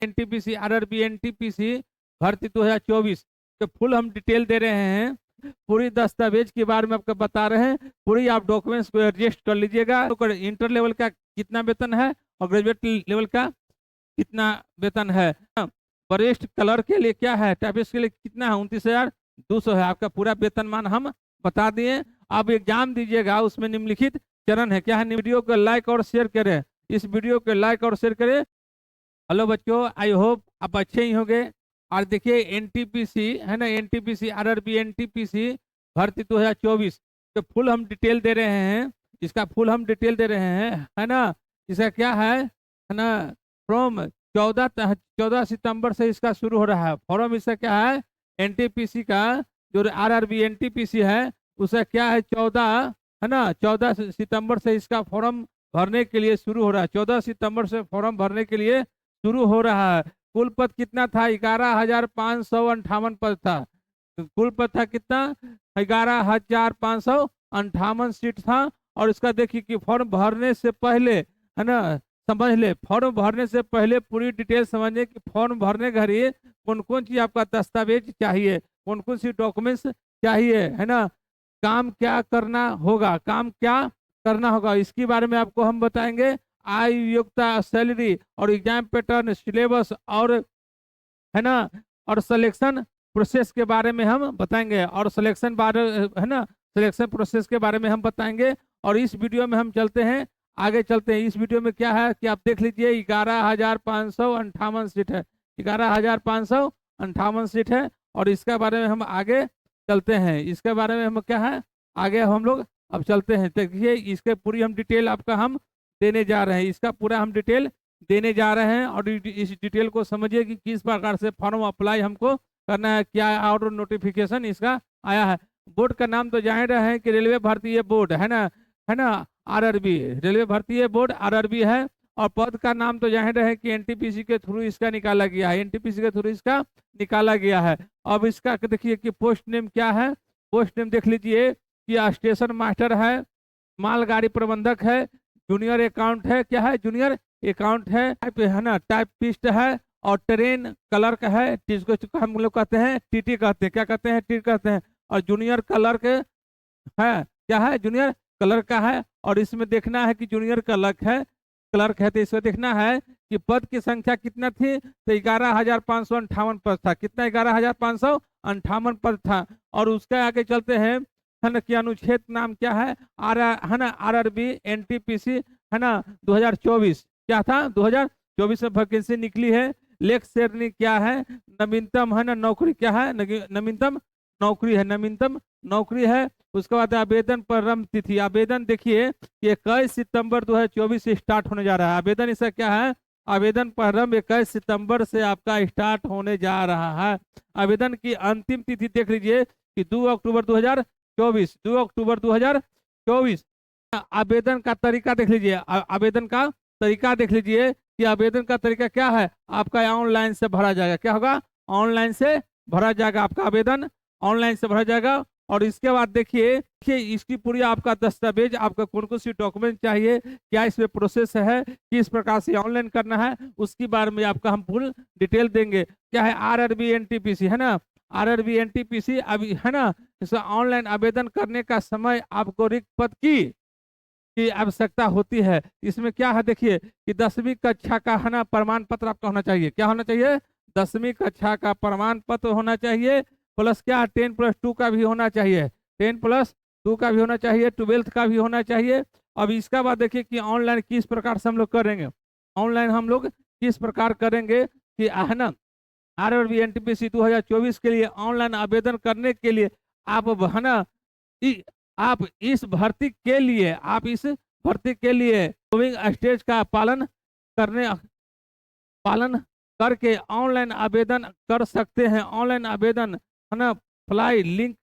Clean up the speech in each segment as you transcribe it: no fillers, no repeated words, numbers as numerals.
NTPC RRB NTPC भर्ती 2024 के full हम डिटेल दे रहे हैं। पूरी दस्तावेज के बारे में आपको बता रहे हैं। पूरी आप डॉक्यूमेंट्स को एडजस्ट कर लीजिएगा। तो इंटर लेवल का कितना वेतन है और ग्रेजुएट लेवल का कितना वेतन है। वरिष्ठ कलर के लिए क्या है, टाइपिस्ट के लिए कितना है, 29,200 है। आपका पूरा वेतनमान हम बता दिए। आप एग्जाम दीजिएगा, उसमें निम्नलिखित चरण है। क्या है, वीडियो को लाइक और शेयर करें, इस वीडियो को लाइक और शेयर करें। हेलो बच्चों, आई होप आप अच्छे ही होंगे। और देखिए एनटीपीसी है ना, एनटीपीसी आरआरबी एनटीपीसी भर्ती 2024 तो फुल हम डिटेल दे रहे हैं। इसका फुल हम डिटेल दे रहे हैं, है ना। इसका क्या है ना, फ्रॉम 14 सितंबर से इसका शुरू हो रहा है फॉर्म। इसका क्या है, एनटीपीसी का जो आरआरबी एनटीपीसी है उसका क्या है, 14 है ना, 14 सितंबर से इसका फॉर्म भरने के लिए शुरू हो रहा है। 14 सितंबर से फॉर्म भरने के लिए शुरू हो रहा है। कुल पद कितना था, 11,558 पद था। कुल पद था कितना, 11,558 सीट था। और इसका देखिए कि फॉर्म भरने से पहले, है ना, समझ ले, फॉर्म भरने से पहले पूरी डिटेल समझने कि फॉर्म भरने घड़ी कौन कौन चीज आपका दस्तावेज चाहिए, कौन कौन सी डॉक्यूमेंट्स चाहिए, है ना, काम क्या करना होगा, काम क्या करना होगा, इसके बारे में आपको हम बताएंगे। आय, योग्यता, सैलरी और एग्जाम पैटर्न, सिलेबस और, है ना, और सिलेक्शन प्रोसेस के बारे में हम बताएंगे। और सिलेक्शन बारे, है ना, सिलेक्शन प्रोसेस के बारे में हम बताएंगे। और इस वीडियो में हम चलते हैं, आगे चलते हैं। इस वीडियो में क्या है कि आप देख लीजिए, 11,558 सीट है, 11,558 सीट है। और इसके बारे में हम आगे चलते हैं। इसके बारे में हम क्या है, आगे हम लोग अब चलते हैं। देखिए इसके पूरी हम डिटेल आपका हम देने जा रहे हैं। इसका पूरा हम डिटेल देने जा रहे हैं। और इस डिटेल को समझिए कि किस प्रकार से फॉर्म अप्लाई हमको करना है, क्या और नोटिफिकेशन इसका आया है। बोर्ड का नाम तो जान रहे हैं कि रेलवे भारतीय बोर्ड, है ना, है ना, आरआरबी, रेलवे भारतीय बोर्ड आरआरबी है। और पद का नाम तो जाहिर है कि एनटीपीसी के थ्रू इसका निकाला गया है, एनटीपीसी के थ्रू इसका निकाला गया है। अब इसका देखिए कि पोस्ट नेम क्या है। पोस्ट नेम देख लीजिए कि स्टेशन मास्टर है, मालगाड़ी प्रबंधक है, जूनियर अकाउंट है, क्या है, जूनियर अकाउंट है ना, टाइपिस्ट है, और ट्रेन क्लर्क है, जिसको हम लोग कहते हैं टीटी कहते हैं, क्या कहते हैं, टी कहते हैं। और जूनियर क्लर्क है, क्या है, जूनियर क्लर्क का है। और इसमें देखना है कि जूनियर क्लर्क है तो इसमें देखना है कि पद की संख्या कितना थी, तो 11,558 पद था। कितना, 11,558 पद था। और उसके आगे चलते हैं, है ना, कि अनुच्छेद नाम क्या है, है ना, आरआरबी एनटीपीसी, है ना, 2024 क्या था, 2024 में वैकेंसी निकली है। लेख श्रेणी क्या है, नवीनतम, है ना, नौकरी क्या है, नवीनतम नौकरी है, नवीनतम नौकरी है। उसके बाद आवेदन प्रारंभ तिथि, आवेदन देखिए 21 सितंबर 2024 से स्टार्ट होने जा रहा है। आवेदन इसका क्या है, आवेदन प्रारंभ 21 सितंबर से आपका स्टार्ट होने जा रहा है। आवेदन की अंतिम तिथि देख लीजिए कि 2 अक्टूबर 2024, 2 अक्टूबर 2024। आवेदन का तरीका देख लीजिए, आवेदन का तरीका देख लीजिए कि आवेदन का तरीका क्या है, आपका ऑनलाइन से भरा जाएगा। क्या होगा, ऑनलाइन से भरा जाएगा, आपका आवेदन ऑनलाइन से भरा जाएगा। और इसके बाद देखिए इसकी पूरी आपका दस्तावेज, आपका कौन कौन सी डॉक्यूमेंट चाहिए, क्या इसमें प्रोसेस है, किस प्रकार से ऑनलाइन करना है, उसके बारे में आपका हम फुल डिटेल देंगे। क्या है, आरआरबी एनटीपीसी, है ना, आरआरबी एनटीपीसी अभी, है ना, इसका ऑनलाइन आवेदन करने का समय आपको रिक्त पद की आवश्यकता होती है। इसमें क्या है, देखिए कि 10वीं कक्षा का, है ना, प्रमाण पत्र आपका होना चाहिए। क्या होना चाहिए, 10वीं कक्षा का प्रमाण पत्र होना चाहिए। प्लस क्या, 10+2 का भी होना चाहिए, 10+2 का भी होना चाहिए, 12th का भी होना चाहिए। अब इसका बाद देखिए कि ऑनलाइन किस प्रकार से हम लोग करेंगे, ऑनलाइन हम लोग किस प्रकार करेंगे कि, है ना, आरआरबी एनटीपीसी 2024 के लिए ऑनलाइन आवेदन करने के लिए आप, है ना, आप इस भर्ती के लिए, आप इस भर्ती के लिए मूविंग स्टेज का पालन करके ऑनलाइन आवेदन कर सकते हैं। ऑनलाइन आवेदन, है ना, अप्लाई लिंक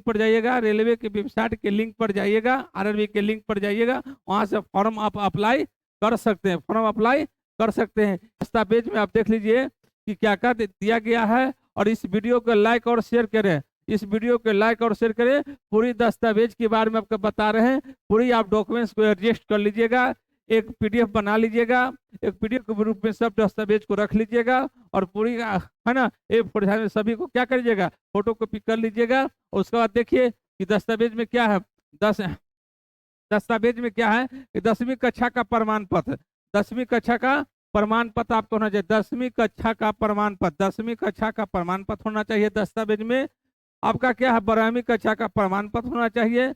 पर जाइएगा, रेलवे के वेबसाइट के लिंक पर जाइएगा, आरआरबी के लिंक पर जाइएगा, वहां से फॉर्म आप अप्लाई कर सकते हैं, फॉर्म अप्लाई कर सकते हैं। दस्तावेज में आप देख लीजिए कि क्या क्या दिया गया है। और इस वीडियो को लाइक और शेयर करें, इस वीडियो को लाइक और शेयर करें। पूरी दस्तावेज के बारे में आपको बता रहे हैं, पूरी आप डॉक्यूमेंट्स को एडजस्ट कर लीजिएगा। एक पीडीएफ बना लीजिएगा, एक पीडीएफ के रूप में सब दस्तावेज को रख लीजिएगा और पूरी है ना एक फोटो में सभी को क्या करिएगा, फोटो कॉपी कर लीजिएगा। और उसके बाद देखिए कि दस्तावेज में क्या है, दस्तावेज में क्या है कि 10वीं कक्षा का प्रमाण पत्र, 10वीं कक्षा का प्रमाण पत्र आपको होना चाहिए, 10वीं कक्षा का प्रमाण पत्र, 10वीं कक्षा का प्रमाण पत्र होना चाहिए दस्तावेज में। आपका क्या है, 12वीं कक्षा का प्रमाण पत्र होना चाहिए,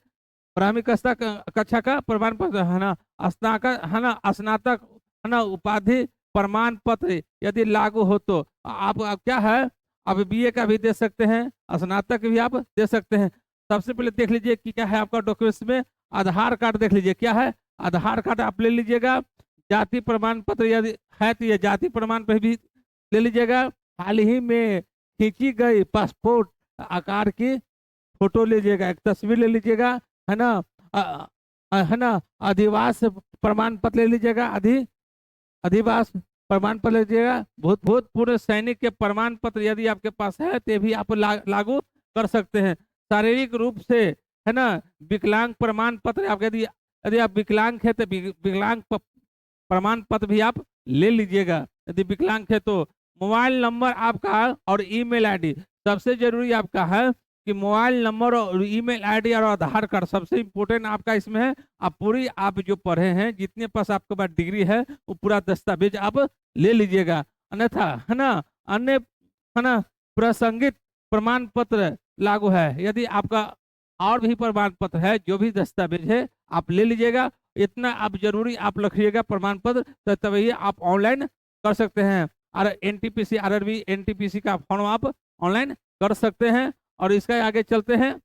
12वीं कक्षा का प्रमाण पत्र है ना, स्नातक है ना, स्नातक है ना उपाधि प्रमाण पत्र यदि लागू हो तो आप क्या है, आप बीए का भी दे सकते हैं, स्नातक भी आप दे सकते हैं। सबसे पहले देख लीजिए कि क्या है आपका डॉक्यूमेंट्स में, आधार कार्ड देख लीजिए, क्या है आधार कार्ड आप ले लीजिएगा, जाति प्रमाण पत्र यदि है तो ये जाति प्रमाण पत्र भी ले लीजिएगा, हाल ही में खींची गई पासपोर्ट आकार की फोटो लीजिएगा, एक तस्वीर ले लीजिएगा, है ना है ना, अधिवास प्रमाण पत्र ले लीजिएगा, अधिवास प्रमाण पत्र लीजिएगा, भूतपूर्व सैनिक के प्रमाण पत्र यदि आपके पास है तो भी आप लागू कर सकते हैं। शारीरिक रूप से है ना विकलांग प्रमाण पत्र आप यदि यदि आप विकलांग है तो विकलांग प्रमाण पत्र भी आप ले लीजिएगा यदि विकलांग है तो। मोबाइल नंबर आपका और ईमेल आईडी सबसे जरूरी आपका है कि मोबाइल नंबर और ईमेल आईडी और आधार कार्ड सबसे इम्पोर्टेंट आपका इसमें है। आप पूरी आप जो पढ़े हैं जितने पास आपके पास डिग्री है वो पूरा दस्तावेज आप ले लीजिएगा, अन्यथा है ना अन्य है ना प्रासंगिक प्रमाण पत्र लागू है। यदि आपका और भी प्रमाण पत्र है जो भी दस्तावेज है आप ले लीजिएगा, इतना आप जरूरी आप रखिएगा प्रमाण पत्र, तो तभी आप ऑनलाइन कर सकते हैं। और एनटीपीसी आरआरबी एनटीपीसी का फॉर्म आप ऑनलाइन कर सकते हैं। और इसका आगे चलते हैं,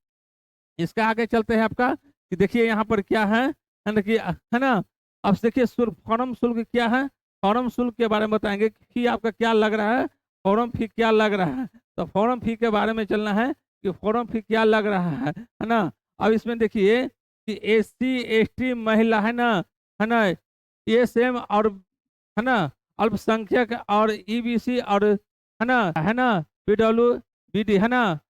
इसका आगे चलते हैं आपका कि देखिए यहाँ पर क्या है देखिए है ना। अब देखिए फॉर्म शुल्क क्या है, फॉर्म शुल्क के बारे में बताएंगे कि आपका क्या लग रहा है, फॉर्म फी क्या लग रहा है। तो फॉर्म फी के बारे में चलना है कि फॉर्म फी क्या लग रहा है ना। अब इसमें देखिए कि एससी एसटी महिला है ना ये सेम और है ना अल्पसंख्यक और ईबीसी और है ना पीडब्ल्यूबीडी है ना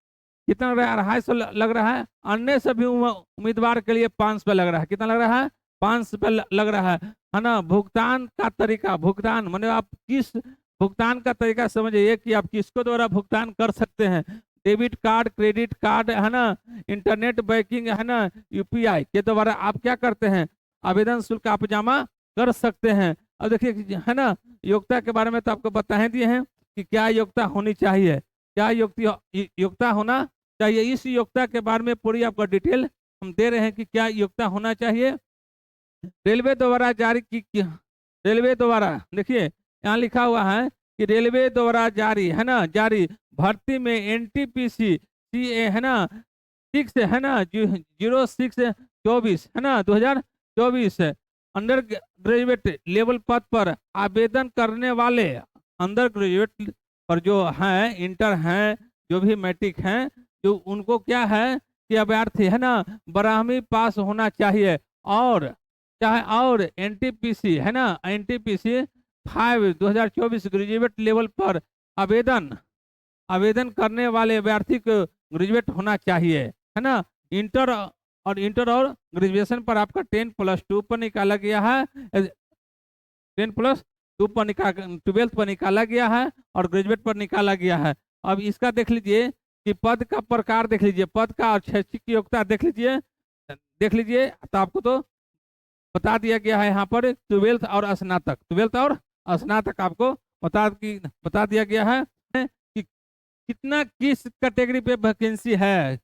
कितना लग रहा है, 250 लग रहा है। अन्य सभी उम्मीदवार के लिए 500 लग रहा है, कितना लग रहा है 500 लग रहा है ना। भुगतान का तरीका, भुगतान माने आप किस भुगतान का तरीका समझिए कि आप किसको द्वारा भुगतान कर सकते हैं, डेबिट कार्ड क्रेडिट कार्ड है ना, इंटरनेट बैंकिंग है ना, यूपीआई के द्वारा आप क्या करते हैं आवेदन शुल्क आप जमा कर सकते हैं। अब देखिए है ना योग्यता के बारे में तो आपको बता ही दिए हैं कि क्या योग्यता होनी चाहिए, क्या योग्यता होना चाहिए। इस योग्यता के बारे में पूरी आपको डिटेल हम दे रहे हैं कि क्या योग्यता होना चाहिए। रेलवे द्वारा जारी की रेलवे द्वारा देखिए यहाँ लिखा हुआ है कि रेलवे द्वारा जारी है ना जारी भर्ती में एनटीपीसी सीए है ना 6 है ना 06/24 है ना 2024 अंडर ग्रेजुएट लेवल पद पर आवेदन करने वाले अंडर ग्रेजुएट पर जो हैं इंटर हैं जो भी मैट्रिक हैं जो उनको क्या है कि अभ्यर्थी है ना 12वीं पास होना चाहिए और चाहे और एनटीपीसी है ना एनटीपीसी 5/2024 ग्रेजुएट लेवल पर आवेदन करने वाले अभ्यर्थी को ग्रेजुएट होना चाहिए है ना। इंटर और ग्रेजुएशन पर आपका 10+2 पर निकाला गया है, 10+2 पर 12th पर निकाला गया है और ग्रेजुएट पर निकाला गया है। अब इसका देख लीजिए कि पद का प्रकार देख लीजिए, पद का और शैक्षिक योग्यता देख लीजिए तो आपको तो बता दिया गया है यहाँ पर 12th और स्नातक आपको बता दिया गया है कि कितना किस कैटेगरी पे वैकेंसी है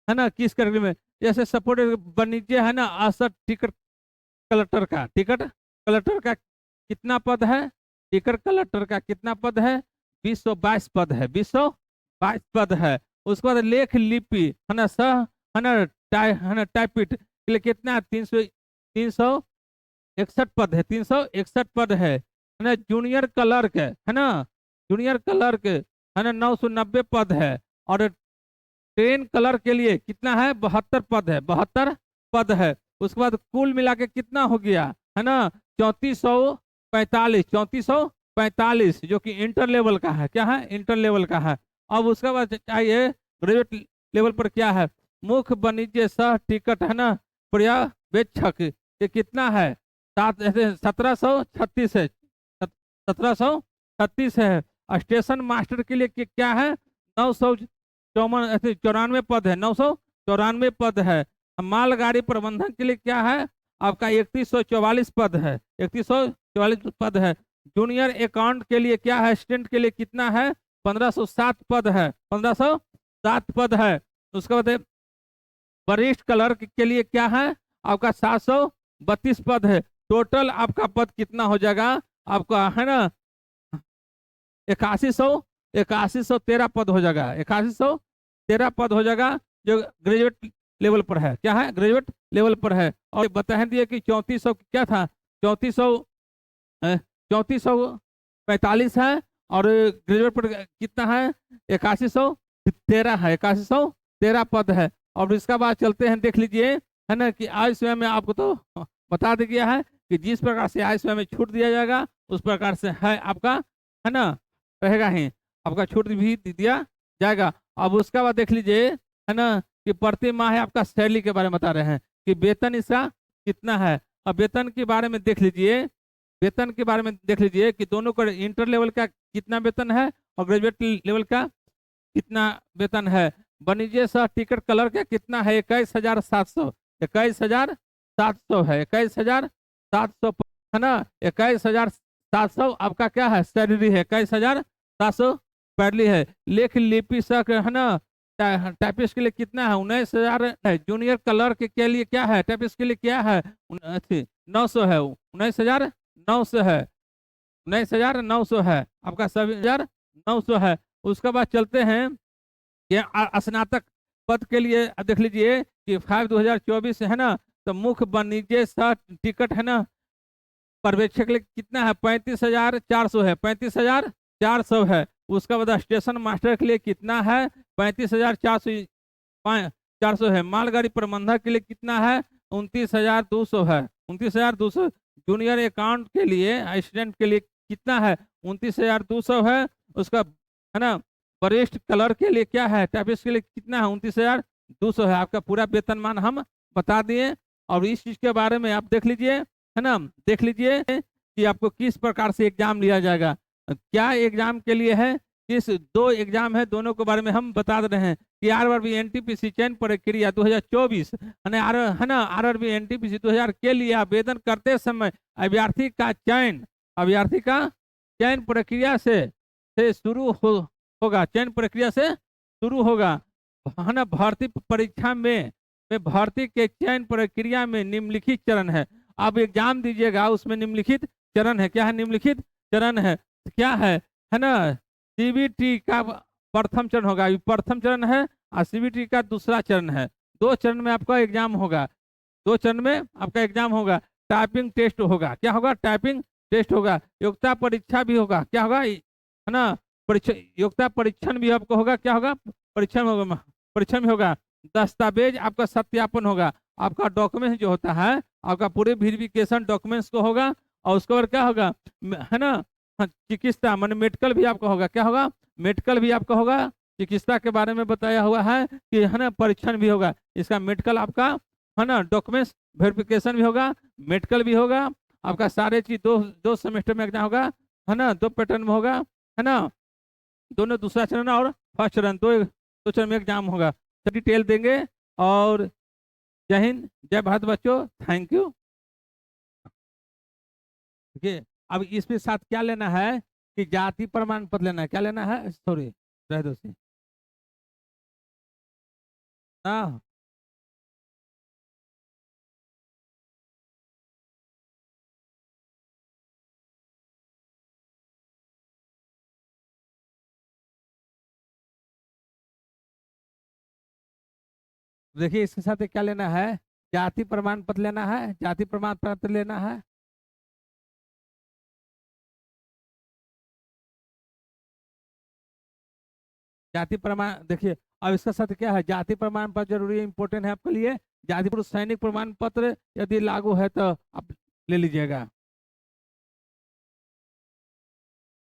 ना किस कैटेगरी में। जैसे सपोर्ट वाणिज्य है ना 68 टिकट कलेक्टर का कितना पद है, टिकट कलेक्टर का कितना पद है 222 पद है, 222 पद है। उसके बाद लेख लिपि है ना है ना टाइपिस्ट के लिए कितना 361 पद है, 361 पद है ना। जूनियर क्लर्क है ना 990 पद है और ट्रेन क्लर्क के लिए कितना है 72 पद है, 72 पद है। उसके बाद कुल मिला के कितना हो गया है ना 3445 जो कि इंटर लेवल का है, क्या है इंटर लेवल का है। अब उसके बाद चाहिए ग्रेजुएट लेवल पर क्या है मुख्य वाणिज्य सह टिकट है ना पर्यवेक्षक ये कितना है 1736 है, 1736 है। स्टेशन मास्टर के लिए क्या है, 994 पद है, 994 पद है। मालगाड़ी प्रबंधन के लिए क्या है आपका, 3144 पद है, 3144 पद है। जूनियर अकाउंट के लिए क्या है, असिस्टेंट के लिए कितना है, 1507 पद है, 1507 पद है। उसके बाद वरिष्ठ क्लर्क के लिए क्या है आपका, 732 पद है। टोटल आपका पद कितना हो जाएगा आपका, है ना, 8113 पद हो जाएगा, 8113 पद हो जाएगा, जो ग्रेजुएट लेवल पर है। क्या है, ग्रेजुएट लेवल पर है। और बता दिए कि 3400 क्या था, 3445 है, और ग्रेजुएट पर कितना है, 8113 है, 8113 पद है। और इसका बाद चलते हैं, देख लीजिए, है ना, कि आय स्वयं में आपको तो बता दिया गया है कि जिस प्रकार से आय स्वयं में छूट दिया जाएगा उस प्रकार से है आपका, है ना, रहेगा ही, आपका छूट भी दिया जाएगा। अब उसका बाद देख लीजिए, है ना, कि प्रति माह आपका सैलरी के बारे में बता रहे हैं कि वेतन इसका कितना है। अब वेतन के बारे में देख लीजिए, वेतन के बारे में देख लीजिए कि दोनों का इंटर लेवल का कितना वेतन है और ग्रेजुएट लेवल का कितना वेतन है। वाणिज्य सह टिकट कलर का कितना है, 21,700, 21,700 है, 21,700 है ना, 21,700 आपका क्या है, सैलरी है, 21,700 सैलरी है। लेख लिपि सह है ना, टाइपिस्ट के लिए कितना है, 19,000 है। जूनियर क्लर्क के लिए क्या है, टाइपिस्ट के लिए क्या है, 900 है, 19,900 है, 19,900 है आपका, 7,900 है। उसके बाद चलते हैं कि स्नातक पद के लिए अब देख लीजिए कि 5/2024 है ना, तो मुख्य वाणिज्य सह टिकट है ना, पर्यवेक्षक के लिए कितना है, 35,400 है, 35,400 है। उसका बाद स्टेशन मास्टर के लिए कितना है, 35,400 है। मालगाड़ी प्रबंधक के लिए कितना है, 29,200 है, 29,200। जूनियर अकाउंट के लिए असिस्टेंट के लिए कितना है, 29,200 है। उसका है ना, वरिष्ठ क्लर्क के लिए क्या है, टाइपिस्ट के लिए कितना है, 29,200 है। आपका पूरा वेतनमान हम बता दिए। और इस चीज के बारे में आप देख लीजिए, है ना, देख लीजिए कि आपको किस प्रकार से एग्जाम लिया जाएगा, क्या एग्जाम के लिए है, किस दो एग्जाम है, दोनों के बारे में हम बता रहे हैं कि आरआरबी एनटीपीसी चयन प्रक्रिया 2024 है ना, आरआरबी एनटीपीसी 2000 के लिए आवेदन करते समय अभ्यर्थी का चयन प्रक्रिया से शुरू होगा, चयन प्रक्रिया से शुरू होगा, है ना। भर्ती परीक्षा में भर्ती के चयन प्रक्रिया में निम्नलिखित चरण है। आप एग्जाम दीजिएगा उसमें निम्नलिखित चरण है, क्या है, निम्नलिखित चरण है, क्या है ना, सीबीटी का प्रथम चरण होगा, प्रथम चरण है, और सीबीटी का दूसरा चरण है। 2 चरण में आपका एग्जाम होगा, 2 चरण में आपका एग्जाम होगा। टाइपिंग टेस्ट होगा, क्या होगा, टाइपिंग टेस्ट होगा। योग्यता परीक्षा भी होगा, क्या होगा, है ना, परीक्षा, योग्यता परीक्षण भी आपको होगा, क्या होगा, परीक्षण भी होगा। दस्तावेज आपका सत्यापन होगा, आपका डॉक्यूमेंट जो होता है आपका पूरे वेरिफिकेशन डॉक्यूमेंट्स को होगा। और उसके बाद क्या होगा, है ना, चिकित्सा मान मेडिकल भी आपका होगा, क्या होगा, मेडिकल भी आपका होगा। चिकित्सा के बारे में बताया हुआ है कि है ना, परीक्षण भी होगा, इसका मेडिकल आपका, है ना, डॉक्यूमेंट्स वेरिफिकेशन भी होगा, मेडिकल भी होगा आपका। सारे चीज दो सेमेस्टर में एग्जाम होगा, है ना, 2 पैटर्न में होगा, है ना, दोनों दूसरा चरण और फर्स्ट चरण, दो चरण में एग्जाम होगा। तो डिटेल देंगे। और जय हिंद, जय भारत बच्चों, थैंक यू। ठीक, अब इसके साथ क्या लेना है कि जाति प्रमाण पत्र लेना है, क्या लेना है, सॉरी रह दो सी हाँ, देखिए इसके साथ क्या लेना है, जाति प्रमाण पत्र लेना है, जाति प्रमाण पत्र लेना है। जाति प्रमाण देखिए, अब इसका साथ क्या है, जाति प्रमाण पत्र जरूरी इंपॉर्टेंट है आपके लिए। जाति पुरुष सैनिक प्रमाण पत्र यदि लागू है तो आप ले लीजिएगा।